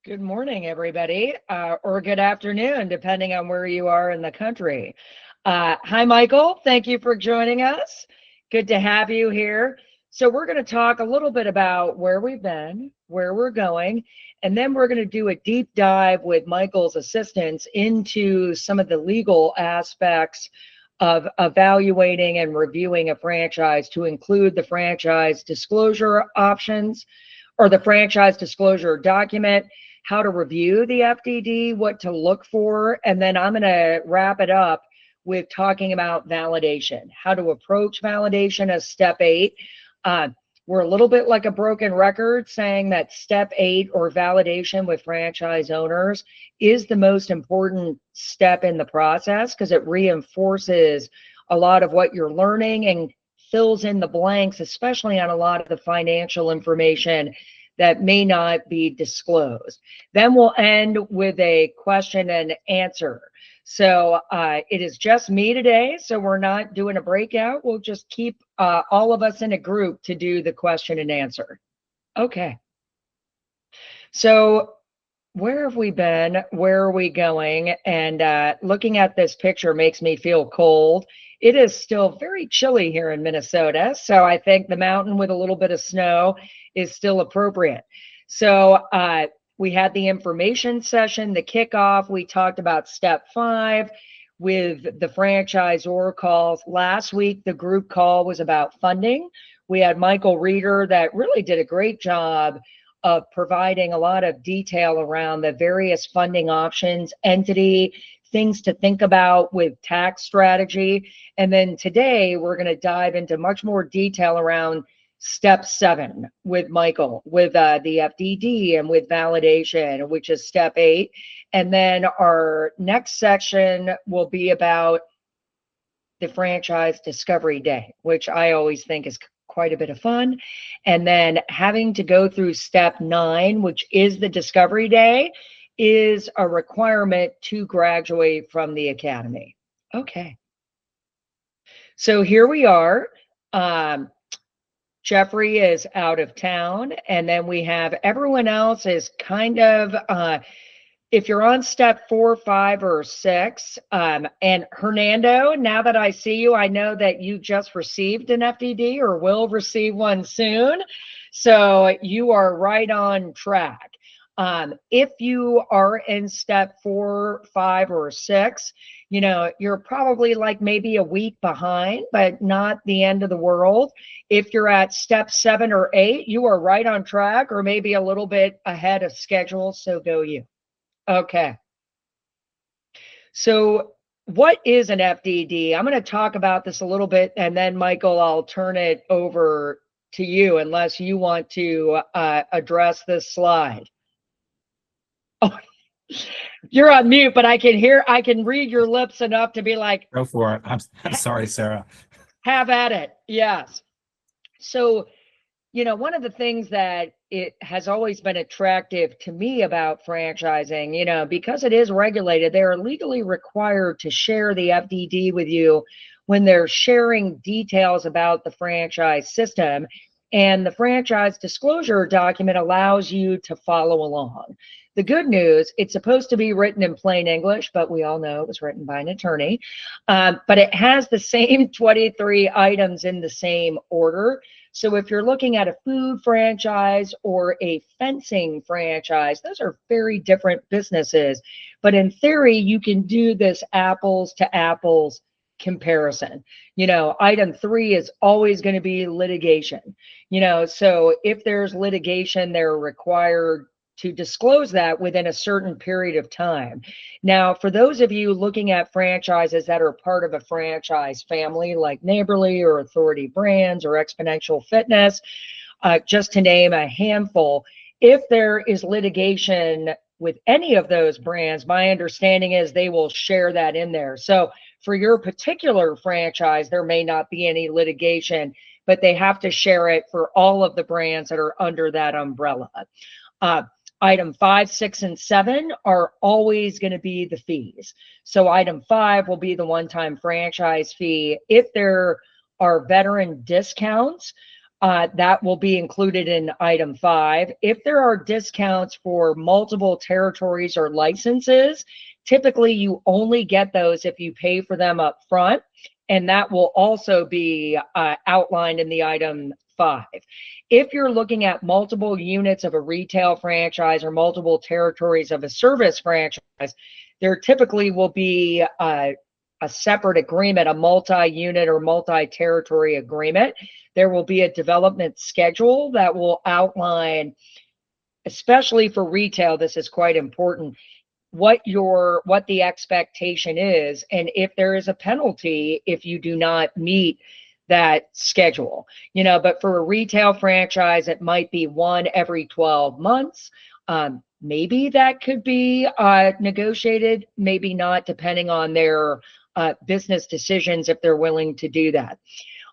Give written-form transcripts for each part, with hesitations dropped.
Good morning, everybody, or good afternoon, depending on where you are in the country. Hi, Michael. Thank you for joining us. Good to have you here. So we're going to talk a little bit about where we've been, where we're going, and then we're going to do a deep dive with Michael's assistance into some of the legal aspects of evaluating and reviewing a franchise to include the franchise disclosure options or the franchise disclosure document, how to review the FDD, what to look for, and then I'm going to wrap it up with talking about validation, how to approach validation as step 8. We're a little bit like a broken record saying that step 8 or validation with franchise owners is the most important step in the process because it reinforces a lot of what you're learning and fills in the blanks, especially on a lot of the financial information that may not be disclosed. Then we'll end with a question and answer. So it is just me today, so we're not doing a breakout. We'll just keep all of us in a group to do the question and answer. Okay. So where have we been? Where are we going? And looking at this picture makes me feel cold. It is still very chilly here in Minnesota, so I think the mountain with a little bit of snow is still appropriate. So we had the information session, the kickoff. We talked about step 5 with the franchisor calls. Last week, the group call was about funding. We had Michael Reeder that really did a great job of providing a lot of detail around the various funding options, entity, things to think about with tax strategy. And then today we're going to dive into much more detail around step 7 with Michael, with the FDD and with validation, which is step 8. And then our next section will be about the franchise discovery day, which I always think is quite a bit of fun. And then having to go through step 9, which is the discovery day, is a requirement to graduate from the academy. Okay. So here we are. Jeffrey is out of town, and then we have everyone else is kind of, if you're on step 4, 5, or 6, and Hernando, now that I see you, I know that you just received an FDD or will receive one soon. So you are right on track. If you are in step 4, 5, or 6, you know, you're probably like maybe a week behind, but not the end of the world. If you're at step 7 or 8, you are right on track or maybe a little bit ahead of schedule. So go you. Okay. So what is an FDD? I'm going to talk about this a little bit, and then Michael, I'll turn it over to you unless you want to address this slide. Oh, you're on mute, but I can read your lips enough to be like, go for it. I'm sorry, Sarah. Have at it. Yes. So, you know, one of the things that it has always been attractive to me about franchising, you know, because it is regulated, they are legally required to share the FDD with you when they're sharing details about the franchise system. And the franchise disclosure document allows you to follow along. The good news, it's supposed to be written in plain English, but we all know it was written by an attorney. But it has the same 23 items in the same order. So if you're looking at a food franchise or a fencing franchise, those are very different businesses. But in theory, you can do this apples to apples comparison. You know, item 3 is always going to be litigation. You know, so if there's litigation, they're required to disclose that within a certain period of time. Now, for those of you looking at franchises that are part of a franchise family like Neighborly or Authority Brands or Exponential Fitness, just to name a handful, if there is litigation with any of those brands, my understanding is they will share that in there. So for your particular franchise, there may not be any litigation, but they have to share it for all of the brands that are under that umbrella. Item 5, 6, and 7 are always going to be the fees. So item 5 will be the one-time franchise fee. If there are veteran discounts, that will be included in item 5. If there are discounts for multiple territories or licenses, typically you only get those if you pay for them up front, and that will also be outlined in the item 5. If you're looking at multiple units of a retail franchise or multiple territories of a service franchise, there typically will be a separate agreement, a multi-unit or multi-territory agreement. There will be a development schedule that will outline, especially for retail, this is quite important, what the expectation is, and if there is a penalty if you do not meet that schedule. But for a retail franchise, it might be one every 12 months. Maybe that could be negotiated, maybe not, depending on their business decisions, if they're willing to do that.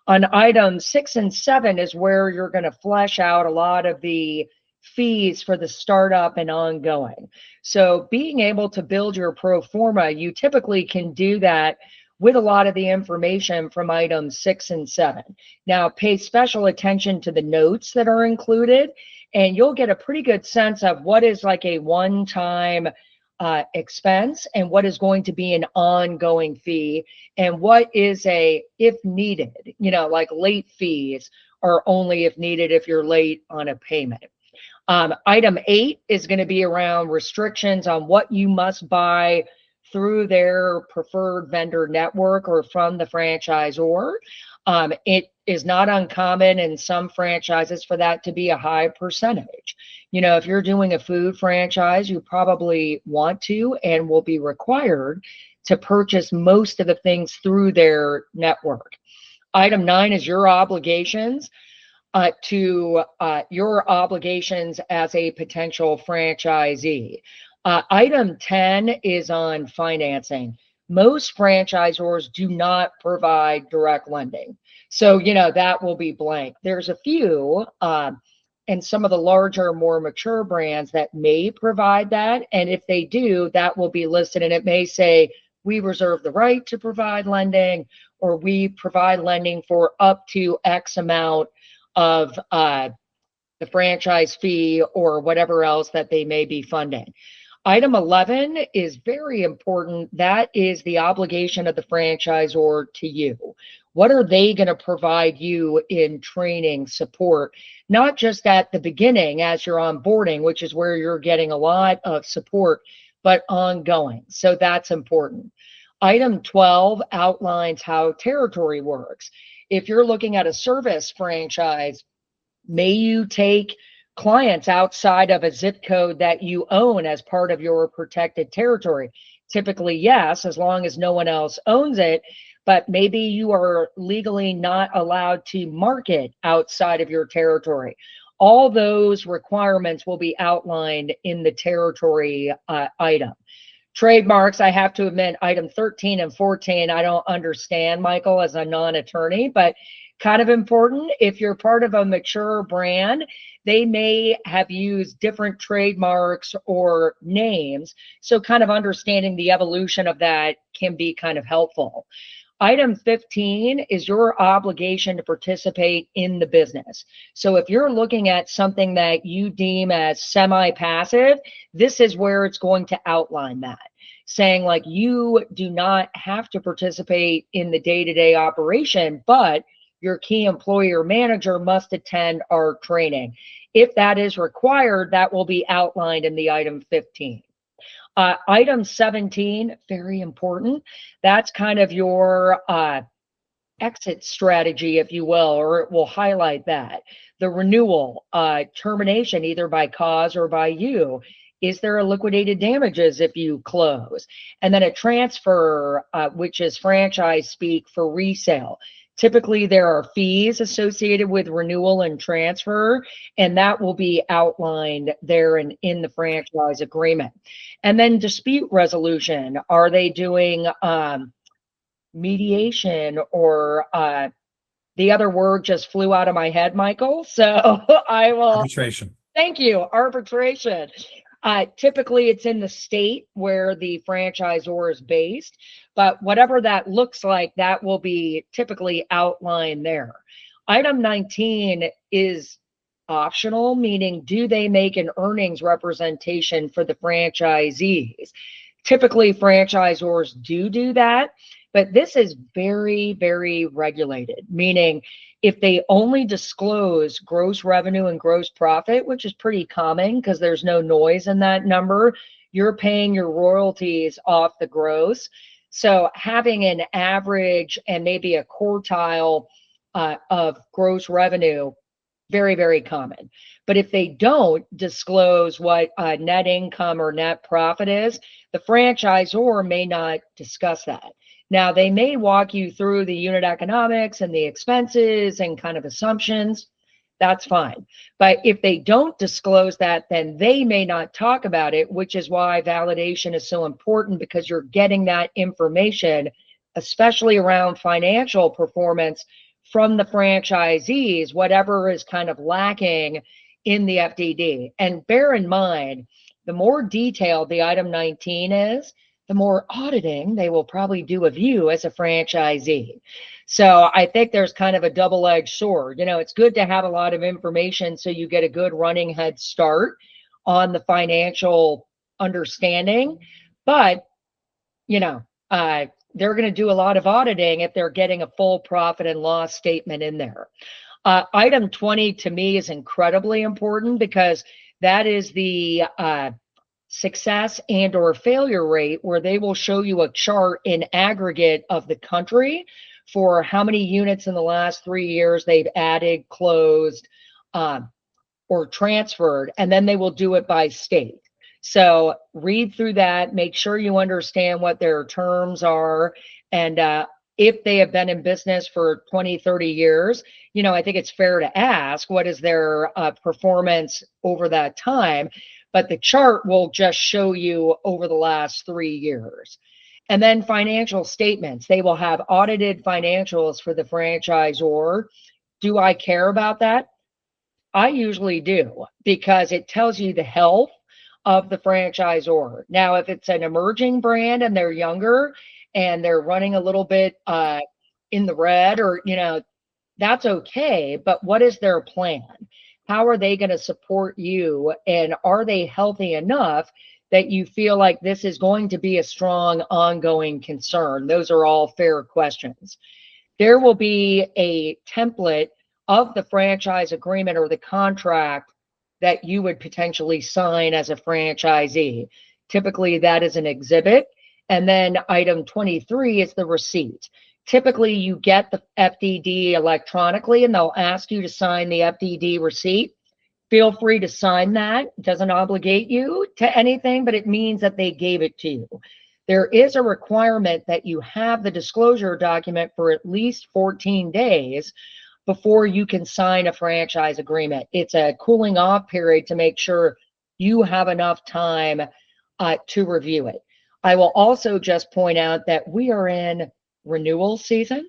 On items 6 and 7 is where you're going to flesh out a lot of the fees for the startup and ongoing. So being able to build your pro forma, you typically can do that with a lot of the information from items 6 and 7. Now, pay special attention to the notes that are included, and you'll get a pretty good sense of what is like a one-time expense and what is going to be an ongoing fee, and what is a if needed, like late fees are only if needed if you're late on a payment. Item 8 is going to be around restrictions on what you must buy through their preferred vendor network or from the franchisor. It is not uncommon in some franchises for that to be a high percentage. If you're doing a food franchise, you probably want to and will be required to purchase most of the things through their network. Item 9 is your obligations. Your obligations as a potential franchisee. Item 10 is on financing. Most franchisors do not provide direct lending. So, that will be blank. There's a few, and some of the larger, more mature brands that may provide that. And if they do, that will be listed, and it may say, we reserve the right to provide lending, or we provide lending for up to X amount of the franchise fee or whatever else that they may be funding. Item 11 is very important. That is the obligation of the franchisor to you. What are they going to provide you in training, support, not just at the beginning as you're onboarding, which is where you're getting a lot of support, but ongoing. So that's important. Item 12 outlines how territory works. If you're looking at a service franchise, may you take clients outside of a zip code that you own as part of your protected territory? Typically, yes, as long as no one else owns it, but maybe you are legally not allowed to market outside of your territory. All those requirements will be outlined in the territory item. Trademarks, I have to admit, item 13 and 14, I don't understand, Michael, as a non-attorney, but kind of important. If you're part of a mature brand, they may have used different trademarks or names. So kind of understanding the evolution of that can be kind of helpful. Item 15 is your obligation to participate in the business. So if you're looking at something that you deem as semi-passive, this is where it's going to outline that, saying like you do not have to participate in the day-to-day operation, but your key employee or manager must attend our training. If that is required, that will be outlined in the item 15. Item 17, very important. That's kind of your exit strategy, if you will, or it will highlight that. The renewal, termination, either by cause or by you. Is there a liquidated damages if you close? And then a transfer, which is franchise speak for resale. Typically, there are fees associated with renewal and transfer, and that will be outlined there in the franchise agreement. And then dispute resolution. Are they doing mediation, or the other word just flew out of my head, Michael? So I will. Arbitration. Thank you. Arbitration. Typically, it's in the state where the franchisor is based, but whatever that looks like, that will be typically outlined there. Item 19 is optional, meaning do they make an earnings representation for the franchisees? Typically, franchisors do that, but this is very, very regulated, meaning if they only disclose gross revenue and gross profit, which is pretty common because there's no noise in that number, you're paying your royalties off the gross. So having an average and maybe a quartile of gross revenue, very, very common. But if they don't disclose what net income or net profit is, the franchisor may not discuss that. Now, they may walk you through the unit economics and the expenses and kind of assumptions. That's fine. But if they don't disclose that, then they may not talk about it, which is why validation is so important, because you're getting that information, especially around financial performance, from the franchisees, whatever is kind of lacking in the FDD. And bear in mind, the more detailed the item 19 is, the more auditing they will probably do of you as a franchisee. So I think there's kind of a double-edged sword. You know, it's good to have a lot of information so you get a good running head start on the financial understanding, but you know, they're going to do a lot of auditing if they're getting a full profit and loss statement in there. Item 20 to me is incredibly important because that is the success and or failure rate, where they will show you a chart in aggregate of the country for how many units in the last 3 years they've added, closed, or transferred, and then they will do it by state. So read through that, make sure you understand what their terms are, and if they have been in business for 20, 30 years, you know, I think it's fair to ask what is their performance over that time, but the chart will just show you over the last 3 years. And then financial statements, they will have audited financials for the franchisor. Do I care about that? I usually do, because it tells you the health of the franchisor. Now, if it's an emerging brand and they're younger and they're running a little bit in the red, or, you know, that's okay. But what is their plan? How are they going to support you? And are they healthy enough that you feel like this is going to be a strong ongoing concern? Those are all fair questions. There will be a template of the franchise agreement or the contract that you would potentially sign as a franchisee. Typically, that is an exhibit. And then item 23 is the receipt. Typically, you get the FDD electronically, and they'll ask you to sign the FDD receipt. Feel free to sign that. It doesn't obligate you to anything, but it means that they gave it to you. There is a requirement that you have the disclosure document for at least 14 days before you can sign a franchise agreement. It's a cooling off period to make sure you have enough time to review it. I will also just point out that we are in renewal season.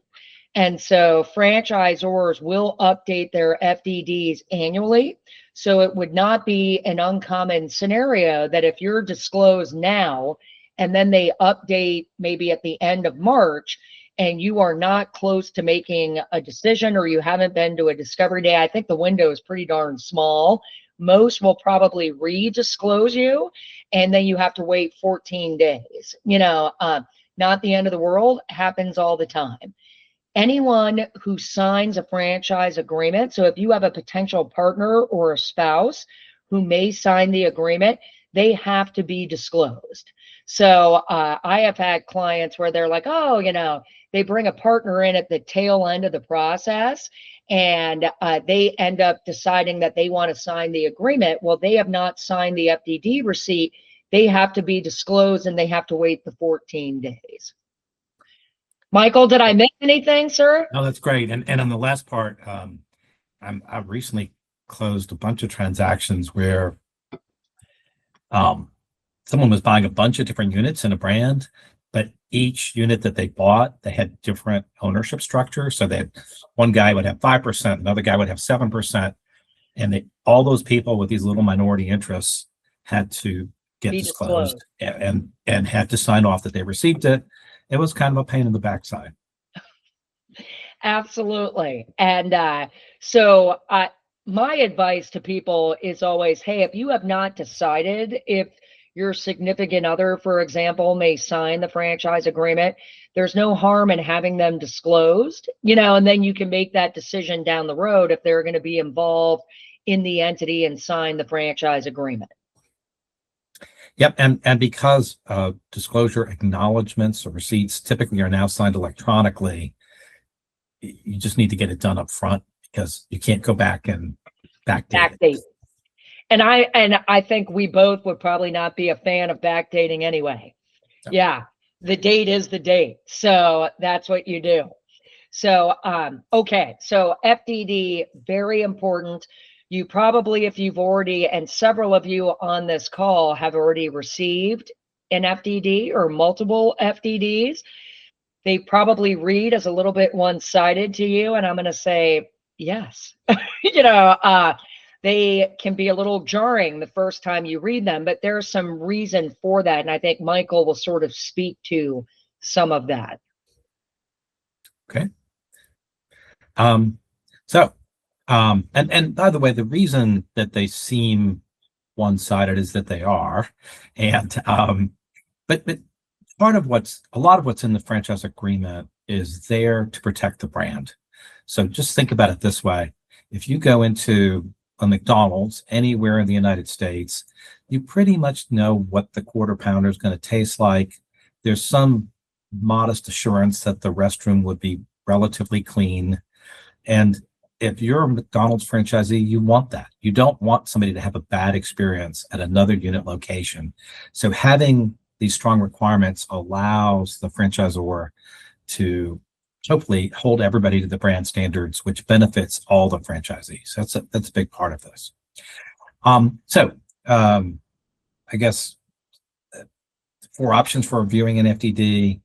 And so franchisors will update their FDDs annually. So it would not be an uncommon scenario that if you're disclosed now and then they update maybe at the end of March, and you are not close to making a decision, or you haven't been to a discovery day, I think the window is pretty darn small. Most will probably re-disclose you, and then you have to wait 14 days. You know, not the end of the world, happens all the time. Anyone who signs a franchise agreement, so if you have a potential partner or a spouse who may sign the agreement, they have to be disclosed. So I have had clients where they're like, oh, you know, they bring a partner in at the tail end of the process, and they end up deciding that they want to sign the agreement. Well, they have not signed the FDD receipt. They have to be disclosed, and they have to wait the 14 days. Michael, did I miss anything, sir? No, that's great. And on the last part, I've recently closed a bunch of transactions where someone was buying a bunch of different units in a brand, but each unit that they bought, they had different ownership structure. So that one guy would have 5%, another guy would have 7%, and all those people with these little minority interests had to get disclosed and had to sign off that they received it. It was kind of a pain in the backside. Absolutely. And so my advice to people is always, hey, if you have not decided if your significant other, for example, may sign the franchise agreement, there's no harm in having them disclosed, and then you can make that decision down the road if they're going to be involved in the entity and sign the franchise agreement. Yep, and because disclosure acknowledgments or receipts typically are now signed electronically, you just need to get it done up front because you can't go back and backdate it. And I think we both would probably not be a fan of backdating anyway. So. Yeah, the date is the date, so that's what you do. So okay, so FDD, very important. You probably, if you've already, and several of you on this call have already received an FDD or multiple FDDs. They probably read as a little bit one-sided to you, and I'm going to say yes. They can be a little jarring the first time you read them, but there's some reason for that, and I think Michael will sort of speak to some of that. Okay. And by the way, the reason that they seem one-sided is that they are, and but a lot of what's in the franchise agreement is there to protect the brand. So just think about it this way. If you go into a McDonald's anywhere in the United States, you pretty much know what the quarter pounder is going to taste like. There's some modest assurance that the restroom would be relatively clean. And if you're a McDonald's franchisee, you want that. You don't want somebody to have a bad experience at another unit location. So having these strong requirements allows the franchisor to hopefully hold everybody to the brand standards, which benefits all the franchisees. That's a big part of this. I guess 4 options for reviewing an FDD.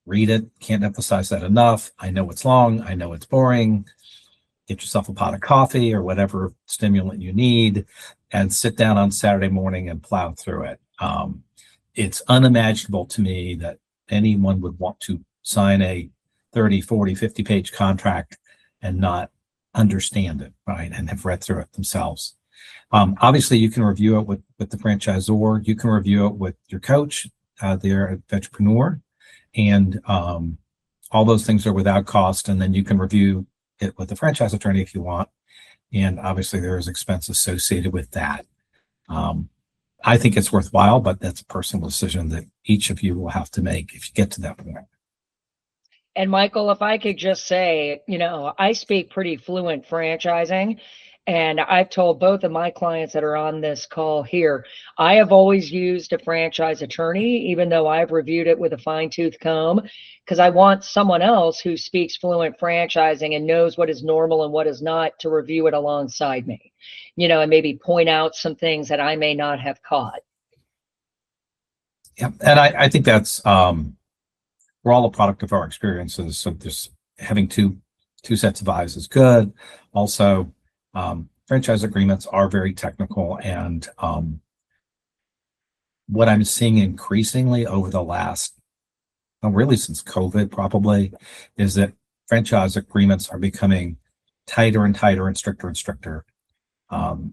Read it. Can't emphasize that enough. I know it's long. I know it's boring. Get yourself a pot of coffee or whatever stimulant you need and sit down on Saturday morning and plow through it. It's unimaginable to me that anyone would want to sign a 30, 40, 50-page contract and not understand it, right, and have read through it themselves. Obviously, you can review it with the franchisor. You can review it with your coach there at Vetrepreneur, and all those things are without cost. And then you can review it with the franchise attorney if you want. And obviously, there is expense associated with that. I think it's worthwhile, but that's a personal decision that each of you will have to make if you get to that point. And Michael, if I could just say, I speak pretty fluent franchising, and I've told both of my clients that are on this call here, I have always used a franchise attorney, even though I've reviewed it with a fine-tooth comb, because I want someone else who speaks fluent franchising and knows what is normal and what is not to review it alongside me, and maybe point out some things that I may not have caught. Yeah, and I think that's we're all a product of our experiences. So just having two sets of eyes is good. Also, franchise agreements are very technical, and what I'm seeing increasingly over the last, really since COVID probably, is that franchise agreements are becoming tighter and tighter and stricter.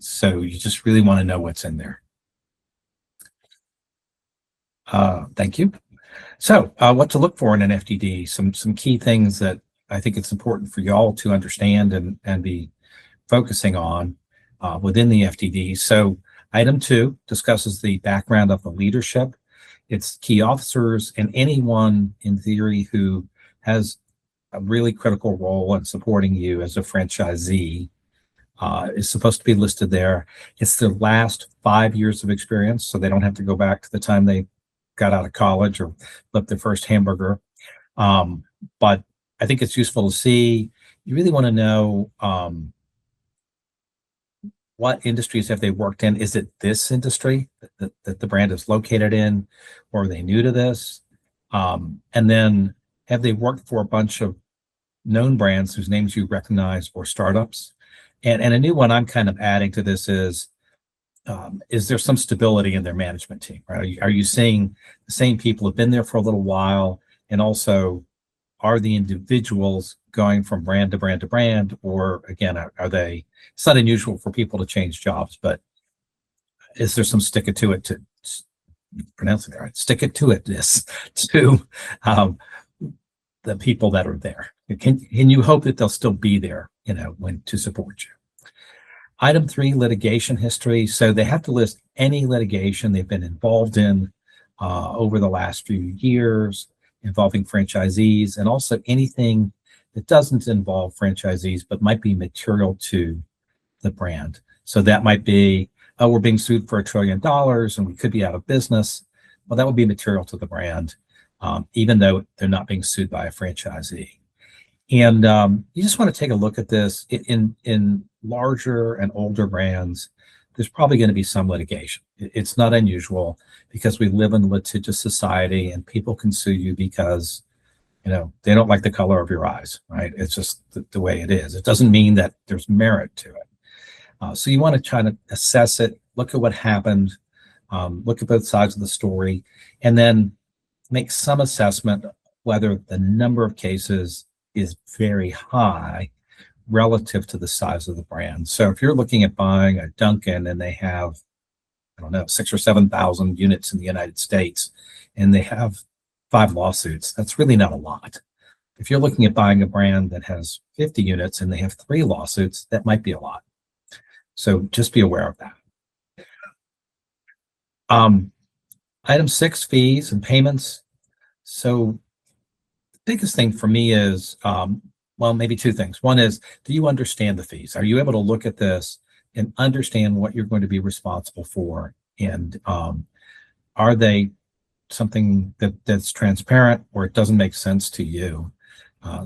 So you just really want to know what's in there. Thank you. So what to look for in an FDD, some key things that I think it's important for y'all to understand and be focusing on within the FDD. So item 2 discusses the background of the leadership. It's key officers and anyone in theory who has a really critical role in supporting you as a franchisee is supposed to be listed there. It's their last 5 years of experience, so they don't have to go back to the time they got out of college or flipped their first hamburger. But I think it's useful to see. You really want to know what industries have they worked in. Is it this industry that the brand is located in, or are they new to this? And then have they worked for a bunch of known brands whose names you recognize, or startups? And a new one I'm kind of adding to this is there some stability in their management team, right? Are you seeing the same people have been there for a little while, and also are the individuals going from brand to brand to brand, or again, are they, it's not unusual for people to change jobs, but is there some stick it to it to pronounce it right, stick it to it this to the people that are there? Can you hope that they'll still be there, when to support you? Item 3, litigation history. So they have to list any litigation they've been involved in over the last few years involving franchisees, and also anything that doesn't involve franchisees but might be material to the brand. So that might be, oh, we're being sued for $1 trillion and we could be out of business. Well, that would be material to the brand, even though they're not being sued by a franchisee. And you just want to take a look at this. In larger and older brands, there's probably going to be some litigation. It's not unusual because we live in a litigious society, and people can sue you because they don't like the color of your eyes, right? It's just the way it is. It doesn't mean that there's merit to it. So you want to try to assess it, look at what happened, look at both sides of the story, and then make some assessment whether the number of cases is very high relative to the size of the brand. So if you're looking at buying a Dunkin' and they have, I don't know, 6,000 or 7,000 units in the United States, and they have 5 lawsuits, that's really not a lot. If you're looking at buying a brand that has 50 units and they have 3 lawsuits, that might be a lot. So just be aware of that. Item 6, fees and payments. So the biggest thing for me is, well, maybe 2 things. One is, do you understand the fees? Are you able to look at this and understand what you're going to be responsible for? And are they something that's transparent, or it doesn't make sense to you?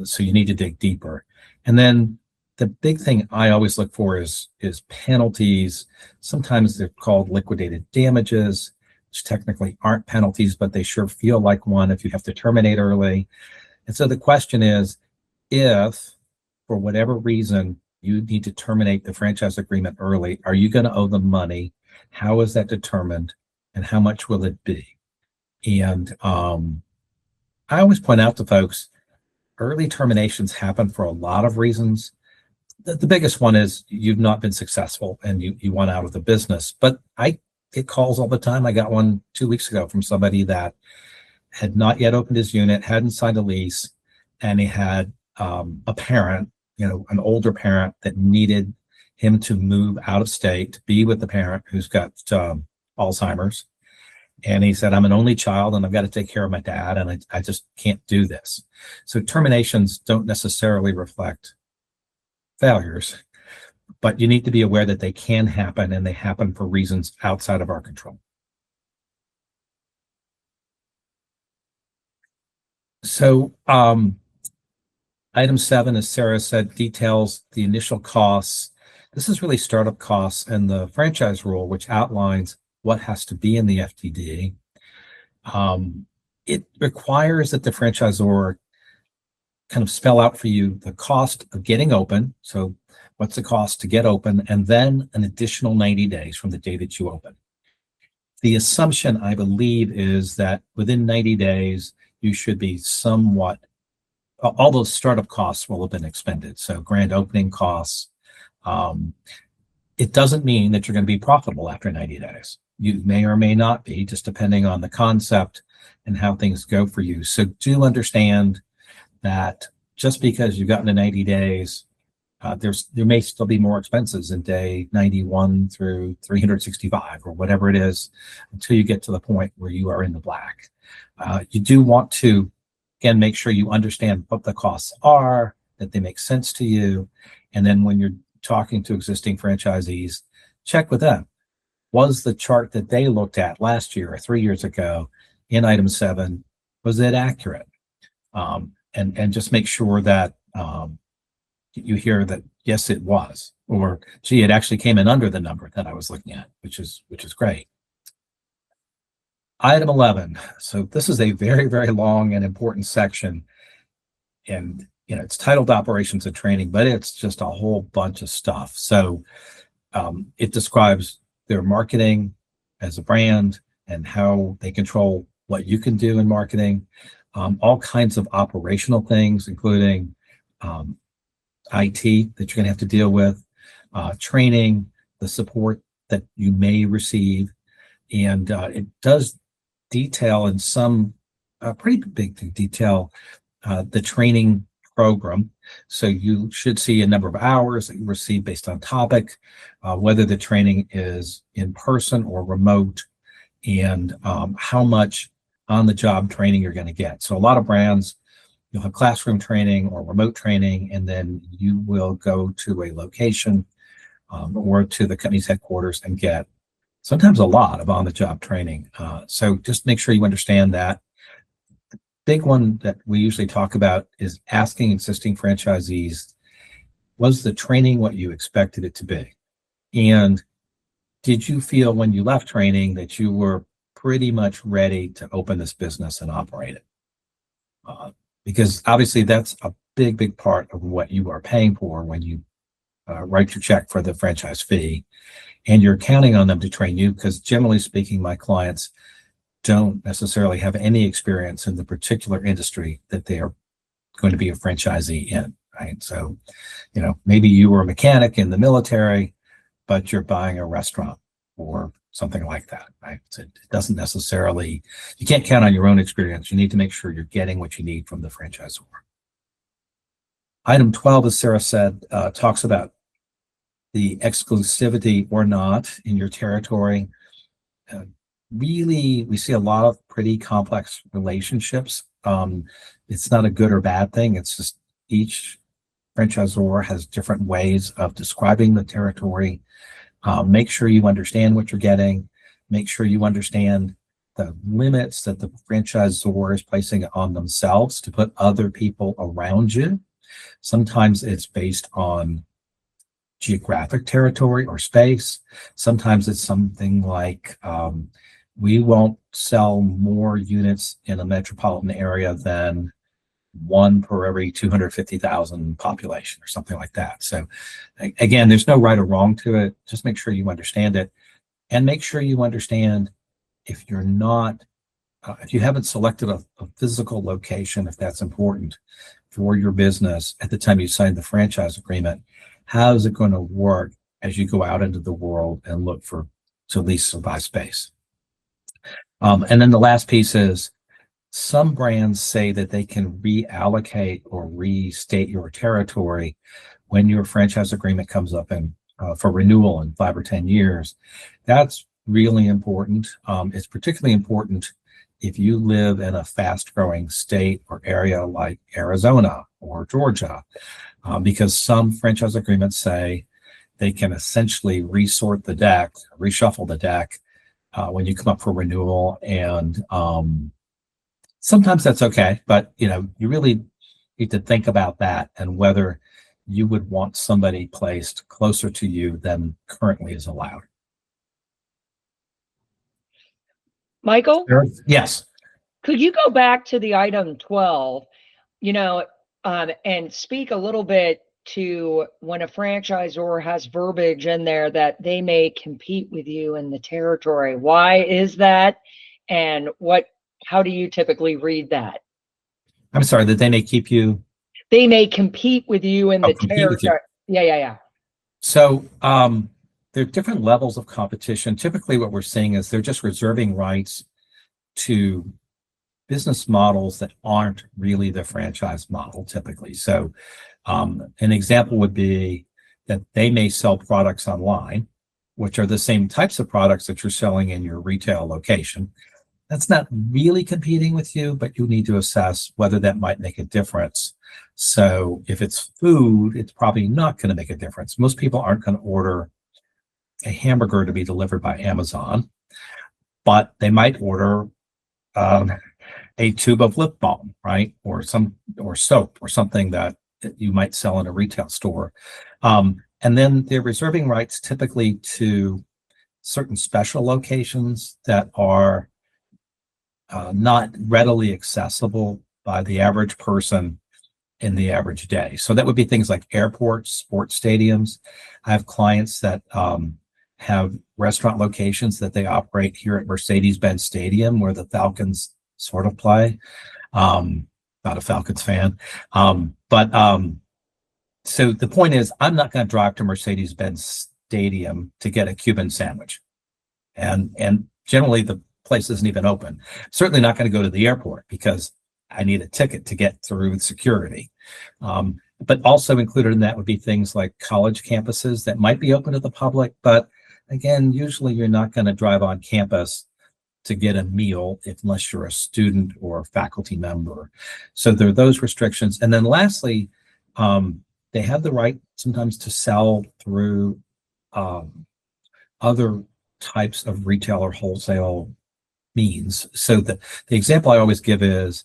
So you need to dig deeper. And then the big thing I always look for is penalties. Sometimes they're called liquidated damages, which technically aren't penalties, but they sure feel like one if you have to terminate early. And so the question is, if for whatever reason you need to terminate the franchise agreement early, are you going to owe them money? How is that determined? And how much will it be? And I always point out to folks, early terminations happen for a lot of reasons. The biggest one is you've not been successful and you want out of the business. But I get calls all the time. I got one 2 weeks ago from somebody that had not yet opened his unit, hadn't signed a lease, and he had a parent, an older parent that needed him to move out of state to be with the parent who's got Alzheimer's. And he said, I'm an only child and I've got to take care of my dad, and I just can't do this. So terminations don't necessarily reflect failures, but you need to be aware that they can happen, and they happen for reasons outside of our control. So item 7, as Sarah said, details the initial costs. This is really startup costs and the franchise rule, which outlines what has to be in the FDD. It requires that the franchisor kind of spell out for you the cost of getting open. So what's the cost to get open? And then an additional 90 days from the day that you open. The assumption, I believe, is that within 90 days, you should be somewhat, all those startup costs will have been expended. So grand opening costs. It doesn't mean that you're going to be profitable after 90 days. You may or may not be, just depending on the concept and how things go for you. So do understand that just because you've gotten to 90 days, there may still be more expenses in day 91 through 365 or whatever it is until you get to the point where you are in the black. You do want to, again, make sure you understand what the costs are, that they make sense to you. And then when you're talking to existing franchisees, check with them. Was the chart that they looked at last year or 3 years ago in item 7, was it accurate? And just make sure that you hear that, yes, it was, or gee, it actually came in under the number that I was looking at, which is great. Item 11. So this is a very, very long and important section. And it's titled Operations and Training, but it's just a whole bunch of stuff. So it describes their marketing as a brand and how they control what you can do in marketing. all kinds of operational things, including IT that you're going to have to deal with, training, the support that you may receive. And it does detail in some pretty big detail the training program. So you should see a number of hours that you receive based on topic, whether the training is in person or remote, and how much on-the-job training you're going to get. So a lot of brands, you'll have classroom training or remote training, and then you will go to a location or to the company's headquarters and get sometimes a lot of on-the-job training. So just make sure you understand that. The big one that we usually talk about is asking existing franchisees, was the training what you expected it to be? And did you feel when you left training that you were pretty much ready to open this business and operate it? Because obviously that's a big part of what you are paying for when you write your check for the franchise fee, and you're counting on them to train you, because generally speaking, my clients don't necessarily have any experience in the particular industry that they are going to be a franchisee in, right? So, maybe you were a mechanic in the military, but you're buying a restaurant or something like that, right? So it doesn't necessarily, you can't count on your own experience. You need to make sure you're getting what you need from the franchisor. Item 12, as Sarah said, talks about the exclusivity or not in your territory. Really, we see a lot of pretty complex relationships. It's not a good or bad thing. It's just each franchisor has different ways of describing the territory. Make sure you understand what you're getting. Make sure you understand the limits that the franchisor is placing on themselves to put other people around you. Sometimes it's based on geographic territory or space. Sometimes it's something like we won't sell more units in a metropolitan area than one per every 250,000 population or something like that. So again, there's no right or wrong to it. Just make sure you understand it, and make sure you understand if you're not, if you haven't selected a physical location, if that's important for your business at the time you sign the franchise agreement, how is it going to work as you go out into the world and look to lease or buy space? And then the last piece is, some brands say that they can reallocate or restate your territory when your franchise agreement comes up for renewal in 5 or 10 years. That's really important. It's particularly important if you live in a fast-growing state or area like Arizona or Georgia, because some franchise agreements say they can essentially resort the deck, reshuffle the deck when you come up for renewal, and sometimes that's okay, but you really need to think about that and whether you would want somebody placed closer to you than currently is allowed. Michael? Yes. Could you go back to the item 12, and speak a little bit to when a franchisor has verbiage in there that they may compete with you in the territory? Why is that? And how do you typically read that? I'm sorry, that they may keep you. They may compete with you in the territory. Yeah. So there are different levels of competition. Typically what we're seeing is they're just reserving rights to business models that aren't really the franchise model typically. So an example would be that they may sell products online, which are the same types of products that you're selling in your retail location. That's not really competing with you, but you need to assess whether that might make a difference. So if it's food, it's probably not going to make a difference. Most people aren't going to order a hamburger to be delivered by Amazon, but they might order a tube of lip balm, right? Or soap or something that you might sell in a retail store. And then they're reserving rights typically to certain special locations that are not readily accessible by the average person in the average day. So that would be things like airports, sports stadiums. I have clients that have restaurant locations that they operate here at Mercedes-Benz Stadium, where the Falcons sort of play. Not a Falcons fan. So the point is, I'm not going to drive to Mercedes-Benz Stadium to get a Cuban sandwich. And generally the place isn't even open. Certainly not going to go to the airport because I need a ticket to get through security. But also included in that would be things like college campuses that might be open to the public. But again, usually you're not going to drive on campus to get a meal unless you're a student or a faculty member. So there are those restrictions. And then lastly, they have the right sometimes to sell through other types of retail or wholesale means. So the example I always give is,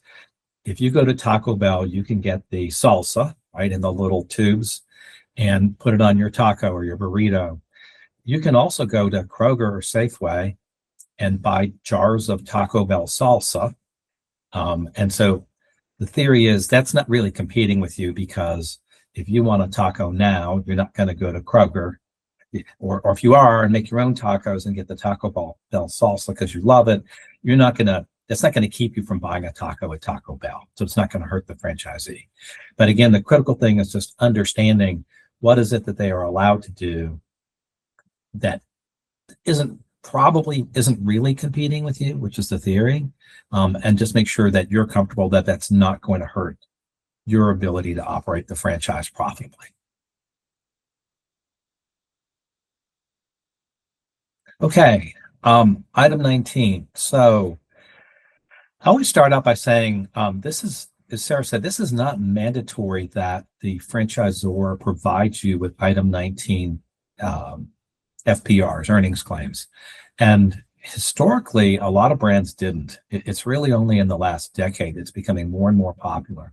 if you go to Taco Bell, you can get the salsa, right, in the little tubes and put it on your taco or your burrito. You can also go to Kroger or Safeway and buy jars of Taco Bell salsa. And so the theory is that's not really competing with you, because if you want a taco now, you're not going to go to Kroger, or if you are and make your own tacos and get the Taco Bell salsa because you love it, that's not going to keep you from buying a taco at Taco Bell. So it's not going to hurt the franchisee. But again, the critical thing is just understanding what is it that they are allowed to do that probably isn't really competing with you, which is the theory, and just make sure that you're comfortable that that's not going to hurt your ability to operate the franchise profitably. Okay, item 19. So I always start out by saying this is, as Sarah said, this is not mandatory that the franchisor provides you with item 19 FPRs, earnings claims. And historically, a lot of brands didn't. It's really only in the last decade it's becoming more and more popular.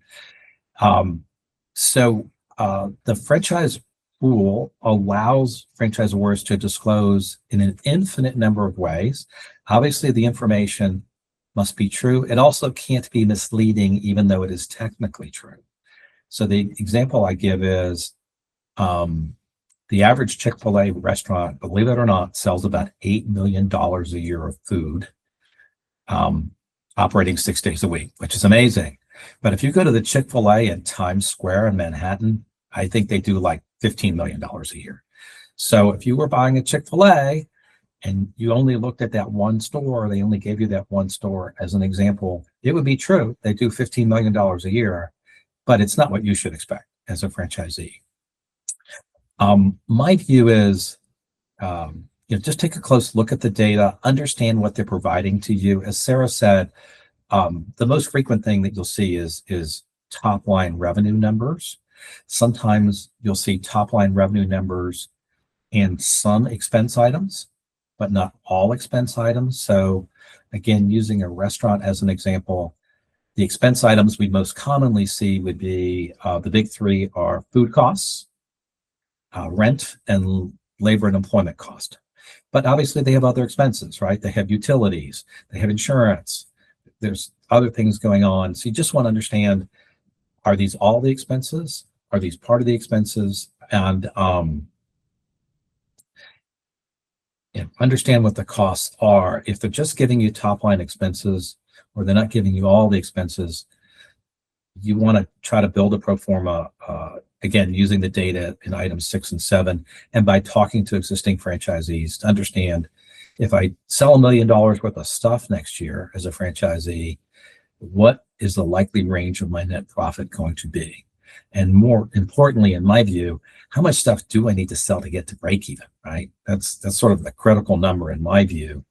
So the franchise rule allows franchisors to disclose in an infinite number of ways. Obviously, the information must be true. It also can't be misleading, even though it is technically true. So the example I give is the average Chick-fil-A restaurant, believe it or not, sells about $8 million a year of food, operating 6 days a week, which is amazing. But if you go to the Chick-fil-A in Times Square in Manhattan, I think they do like $15 million a year. So if you were buying a Chick-fil-A and you only looked at that one store, they only gave you that one store as an example, it would be true. They do $15 million a year, but it's not what you should expect as a franchisee. My view is, just take a close look at the data, understand what they're providing to you. As Sarah said, the most frequent thing that you'll see is top line revenue numbers. Sometimes you'll see top line revenue numbers and some expense items, but not all expense items. So again, using a restaurant as an example, the expense items we most commonly see would be the big three are food costs, rent, and labor and employment cost. But obviously they have other expenses, right? They have utilities, they have insurance, there's other things going on. So you just want to understand, are these all the expenses? Are these part of the expenses? And understand what the costs are. If they're just giving you top line expenses, or they're not giving you all the expenses, you want to try to build a pro forma, again, using the data in items 6 and 7, and by talking to existing franchisees to understand, if I sell $1 million worth of stuff next year as a franchisee, what is the likely range of my net profit going to be? And more importantly, in my view, how much stuff do I need to sell to get to break even, right? That's sort of the critical number in my view.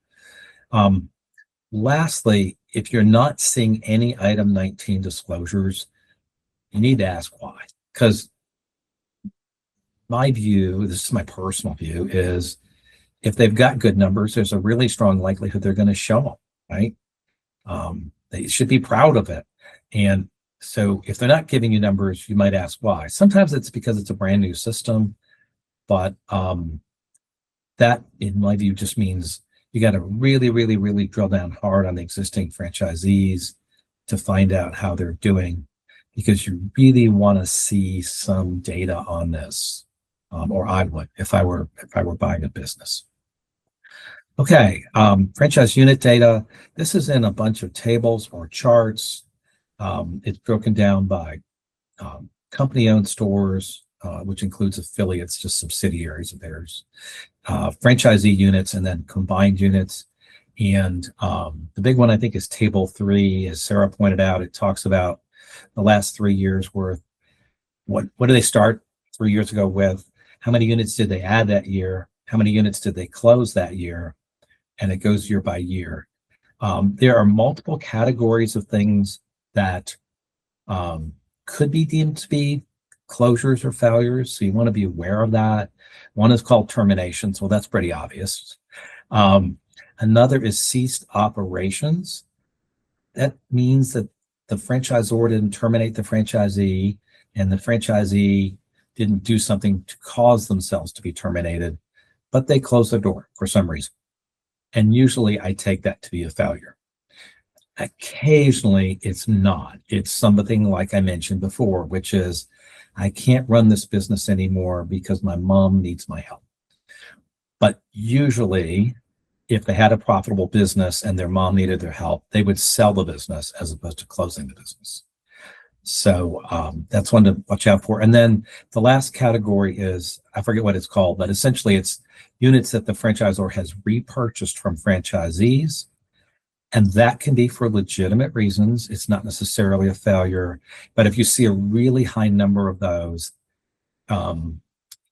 Lastly, if you're not seeing any item 19 disclosures, you need to ask why. Because my view, this is my personal view, is if they've got good numbers, there's a really strong likelihood they're going to show them, right? They should be proud of it. And so if they're not giving you numbers, you might ask why. Sometimes it's because it's a brand new system, but that, in my view, just means you got to really, really, really drill down hard on the existing franchisees to find out how they're doing, because you really want to see some data on this, or I would if I were buying a business. Okay, franchise unit data. This is in a bunch of tables or charts. It's broken down by company-owned stores, which includes affiliates, just subsidiaries of theirs, franchisee units, and then combined units. And the big one, I think, is Table 3. As Sarah pointed out, it talks about the last 3 years worth. What do they start 3 years ago with? How many units did they add that year? How many units did they close that year? And it goes year by year. There are multiple categories of things that could be deemed to be closures or failures. So you want to be aware of that. One is called terminations. Well, that's pretty obvious. Another is ceased operations. That means that the franchisor didn't terminate the franchisee, and the franchisee didn't do something to cause themselves to be terminated, but they closed the door for some reason. And usually I take that to be a failure. Occasionally it's not. It's something like I mentioned before, which is I can't run this business anymore because my mom needs my help. But usually, if they had a profitable business and their mom needed their help, they would sell the business as opposed to closing the business. So that's one to watch out for. And then the last category is, I forget what it's called, but essentially it's units that the franchisor has repurchased from franchisees. And that can be for legitimate reasons. It's not necessarily a failure. But if you see a really high number of those,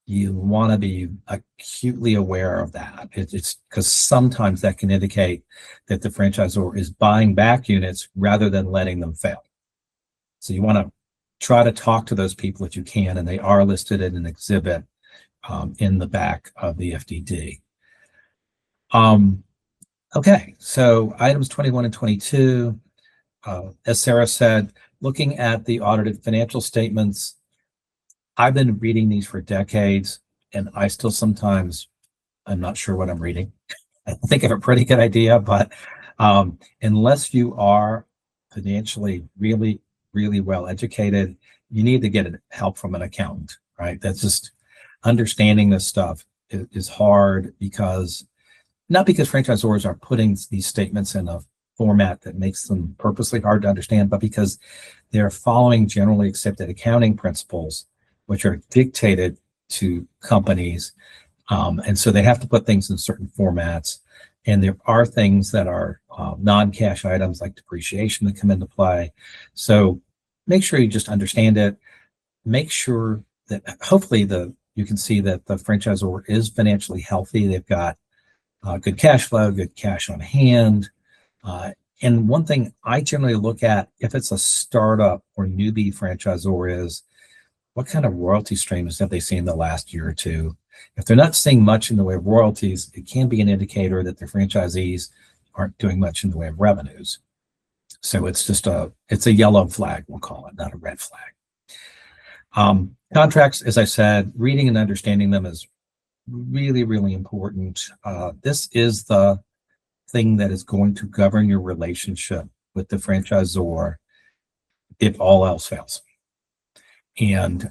you want to be acutely aware of that. It's because sometimes that can indicate that the franchisor is buying back units rather than letting them fail. So you want to try to talk to those people if you can, and they are listed in an exhibit in the back of the FDD. Okay, so items 21 and 22, as Sarah said, looking at the audited financial statements, I've been reading these for decades, and I still sometimes, I'm not sure what I'm reading. I think I have a pretty good idea, but unless you are financially really, really well educated, you need to get help from an accountant, right? That's just understanding this stuff is hard because, not because franchisors are putting these statements in a format that makes them purposely hard to understand, but because they're following generally accepted accounting principles, which are dictated to companies. And so they have to put things in certain formats. And there are things that are non-cash items like depreciation that come into play. So make sure you just understand it. Make sure that hopefully you can see that the franchisor is financially healthy. They've got good cash flow, good cash on hand. And one thing I generally look at if it's a startup or newbie franchisor is what kind of royalty streams have they seen in the last year or two? If they're not seeing much in the way of royalties, it can be an indicator that their franchisees aren't doing much in the way of revenues. So it's just it's a yellow flag, we'll call it, not a red flag. Contracts, as I said, reading and understanding them is really, really important. This is the thing that is going to govern your relationship with the franchisor if all else fails. And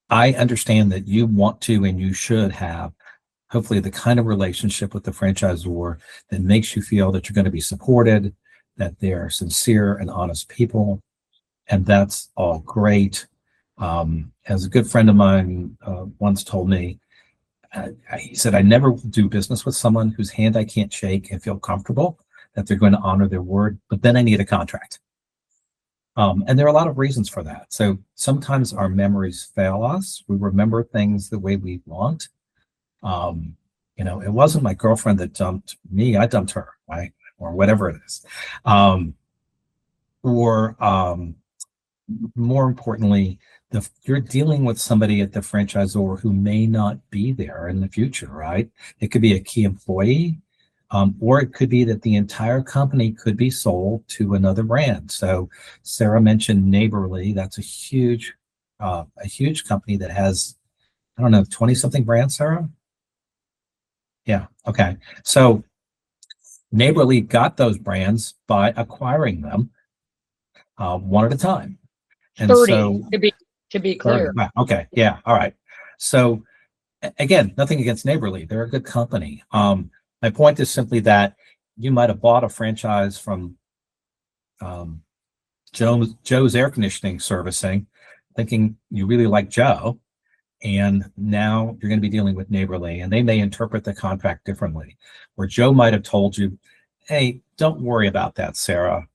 I understand that you want to and you should have hopefully the kind of relationship with the franchisor that makes you feel that you're going to be supported, that they're sincere and honest people, and that's all great. As a good friend of mine once told me, he said, I never will do business with someone whose hand I can't shake and feel comfortable that they're going to honor their word, but then I need a contract. And there are a lot of reasons for that. So sometimes our memories fail us. We remember things the way we want. It wasn't my girlfriend that dumped me. I dumped her, right? Or whatever it is. More importantly, you're dealing with somebody at the franchisor who may not be there in the future, right? It could be a key employee, or it could be that the entire company could be sold to another brand. So Sarah mentioned Neighborly. That's a huge company that has, I don't know, 20 something brands, Sarah? Yeah. Okay. So Neighborly got those brands by acquiring them one at a time. And 30 so to be clear. 30, wow, okay. Yeah. All right. So again, nothing against Neighborly. They're a good company. My point is simply that you might have bought a franchise from Joe's air conditioning servicing, thinking you really like Joe, and now you're going to be dealing with Neighborly, and they may interpret the contract differently. Where Joe might have told you, "Hey, don't worry about that, Sarah.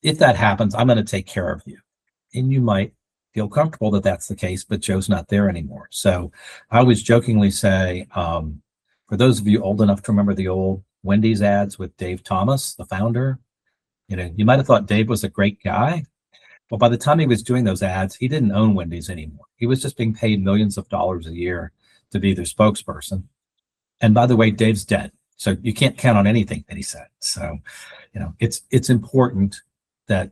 If that happens, I'm going to take care of you," and you might feel comfortable that that's the case, but Joe's not there anymore. So I always jokingly say, for those of you old enough to remember the old Wendy's ads with Dave Thomas, the founder, you might have thought Dave was a great guy. Well, by the time he was doing those ads, he didn't own Wendy's anymore. He was just being paid millions of dollars a year to be their spokesperson. And by the way, Dave's dead. So you can't count on anything that he said. So, it's important that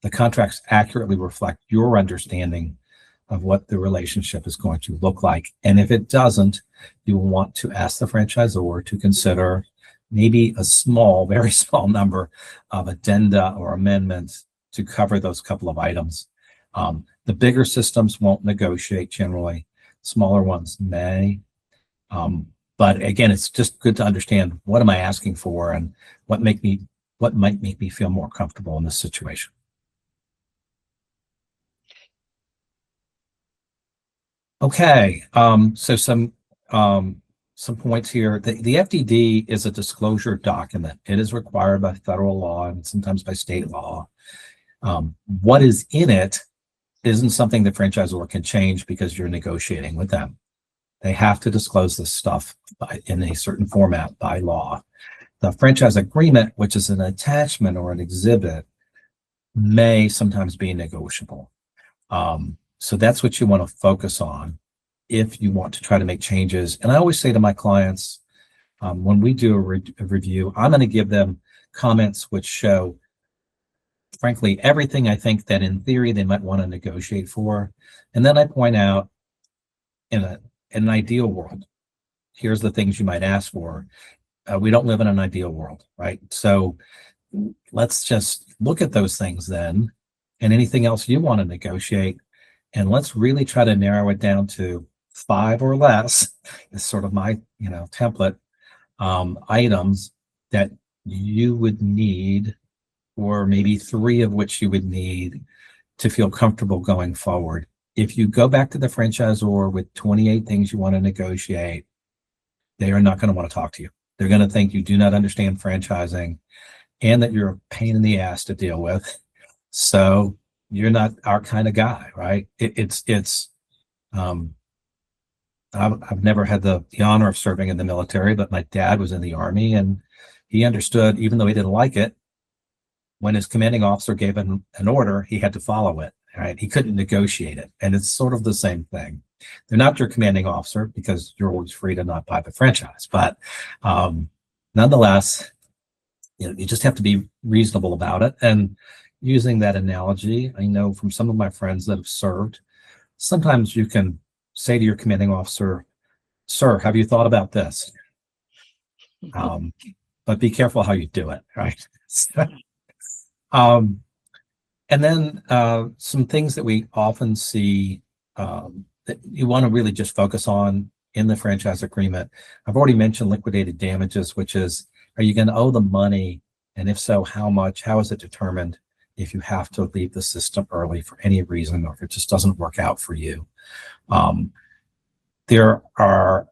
the contracts accurately reflect your understanding of what the relationship is going to look like. And if it doesn't, you will want to ask the franchisor to consider maybe a small, very small number of addenda or amendments to cover those couple of items. The bigger systems won't negotiate generally. Smaller ones may. But again, it's just good to understand, what am I asking for, and what might make me feel more comfortable in this situation. Okay, so some points here. The FDD is a disclosure document. It is required by federal law and sometimes by state law. What is in it isn't something the franchisor can change because you're negotiating with them. They have to disclose this stuff in a certain format by law. The franchise agreement, which is an attachment or an exhibit, may sometimes be negotiable. So that's what you want to focus on if you want to try to make changes. And I always say to my clients, when we do a review, I'm going to give them comments which show, frankly, everything I think that in theory they might want to negotiate for. And then I point out, in an ideal world, here's the things you might ask for. We don't live in an ideal world, right? So let's just look at those things then, and anything else you want to negotiate, and let's really try to narrow it down to 5 or less. Is sort of my template items that you would need, or maybe 3 of which you would need to feel comfortable going forward. If you go back to the franchisor with 28 things you want to negotiate, they are not going to want to talk to you. They're going to think you do not understand franchising and that you're a pain in the ass to deal with. So you're not our kind of guy, right? I've never had the honor of serving in the military, but my dad was in the Army, and he understood, even though he didn't like it, when his commanding officer gave him an order, he had to follow it, right? He couldn't negotiate it. And it's sort of the same thing. They're not your commanding officer because you're always free to not buy the franchise. But nonetheless, you just have to be reasonable about it. And using that analogy, I know from some of my friends that have served, sometimes you can say to your commanding officer, "Sir, have you thought about this?" But be careful how you do it, right? And then some things that we often see that you want to really just focus on in the franchise agreement. I've already mentioned liquidated damages, which is, are you going to owe the money? And if so, how much? How is it determined if you have to leave the system early for any reason, or if it just doesn't work out for you? There are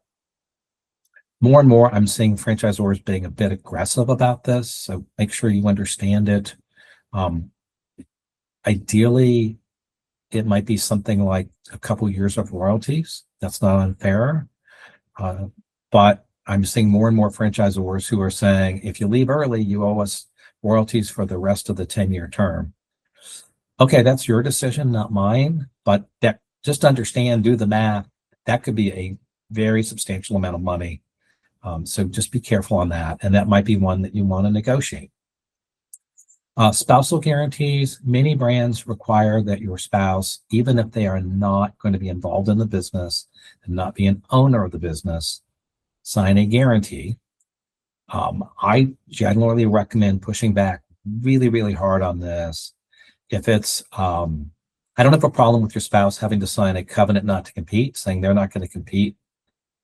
more and more, I'm seeing franchisors being a bit aggressive about this. So make sure you understand it. Ideally, it might be something like a couple years of royalties. That's not unfair. But I'm seeing more and more franchisors who are saying, if you leave early, you owe us royalties for the rest of the 10-year term. Okay, that's your decision, not mine. But that, just understand, do the math. That could be a very substantial amount of money. So just be careful on that. And that might be one that you want to negotiate. Spousal guarantees. Many brands require that your spouse, even if they are not going to be involved in the business and not be an owner of the business, sign a guarantee. I generally recommend pushing back really, really hard on this. If it's, I don't have a problem with your spouse having to sign a covenant not to compete, saying they're not going to compete